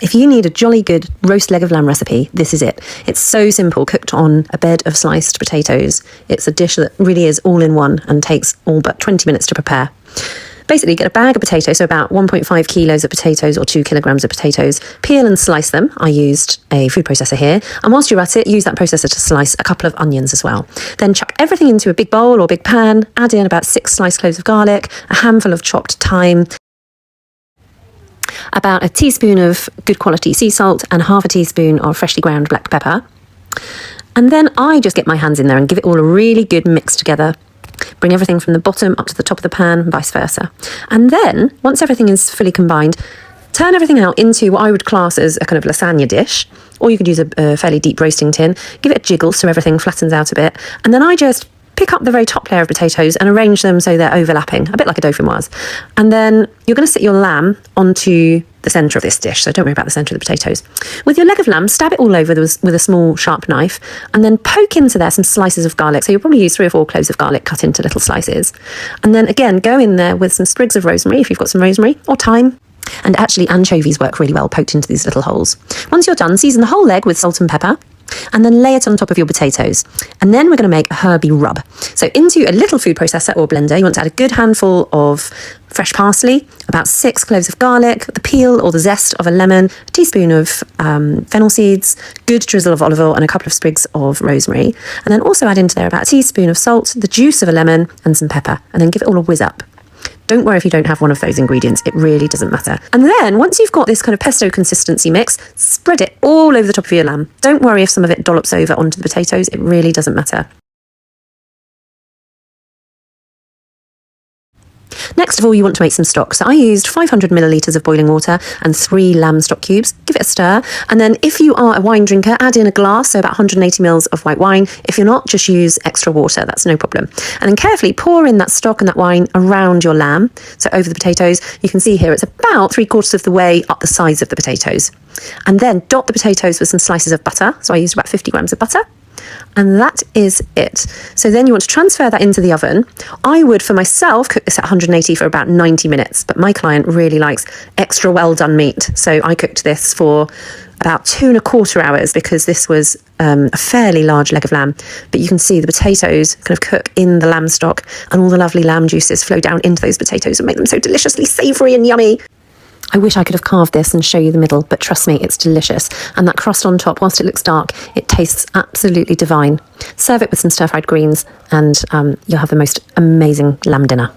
If you need a jolly good roast leg of lamb recipe, this is it. It's so simple, cooked on a bed of sliced potatoes. It's a dish that really is all in one and takes all but 20 minutes to prepare. Basically, get a bag of potatoes, so about 1.5 kilos of potatoes or 2 kilograms of potatoes. Peel and slice them. I used a food processor here. And whilst you're at it, use that processor to slice a couple of onions as well. Then chuck everything into a big bowl or big pan. Add in about 6 sliced cloves of garlic, a handful of chopped thyme, about a teaspoon of good quality sea salt, and half a teaspoon of freshly ground black pepper. And then I just get my hands in there and give it all a really good mix together. Bring everything from the bottom up to the top of the pan and vice versa. And then, once everything is fully combined, turn everything out into what I would class as a kind of lasagna dish, or you could use a fairly deep roasting tin. Give it a jiggle so everything flattens out a bit. And then I just pick up the very top layer of potatoes and arrange them so they're overlapping, a bit like a dauphinoise. And then you're going to sit your lamb onto the centre of this dish, so don't worry about the centre of the potatoes. With your leg of lamb, stab it all over with a small sharp knife, and then poke into there some slices of garlic. So you'll probably use 3 or 4 cloves of garlic cut into little slices. And then again, go in there with some sprigs of rosemary, if you've got some rosemary, or thyme. And actually, anchovies work really well poked into these little holes. Once you're done, season the whole leg with salt and pepper, and then lay it on top of your potatoes. And then we're going to make a herby rub. So into a little food processor or blender, you want to add a good handful of fresh parsley, about 6 cloves of garlic, the peel or the zest of a lemon, a teaspoon of fennel seeds, good drizzle of olive oil, and a couple of sprigs of rosemary. And then also add into there about a teaspoon of salt, the juice of a lemon, and some pepper. And then give it all a whiz up. Don't worry if you don't have one of those ingredients, it really doesn't matter. And then, once you've got this kind of pesto consistency mix, spread it all over the top of your lamb. Don't worry if some of it dollops over onto the potatoes, it really doesn't matter. Next of all, you want to make some stock. So I used 500 millilitres of boiling water and 3 lamb stock cubes. Give it a stir. And then if you are a wine drinker, add in a glass, so about 180 mils of white wine. If you're not, just use extra water. That's no problem. And then carefully pour in that stock and that wine around your lamb. So over the potatoes, you can see here it's about 3/4 of the way up the sides of the potatoes. And then dot the potatoes with some slices of butter. So I used about 50 grams of butter. And that is it. So then you want to transfer that into the oven. I would, for myself, cook this at 180 for about 90 minutes, but my client really likes extra well done meat. So I cooked this for about 2¼ hours because this was a fairly large leg of lamb. But you can see the potatoes kind of cook in the lamb stock and all the lovely lamb juices flow down into those potatoes and make them so deliciously savoury and yummy. I wish I could have carved this and show you the middle, but trust me, it's delicious. And that crust on top, whilst it looks dark, it tastes absolutely divine. Serve it with some stir-fried greens and you'll have the most amazing lamb dinner.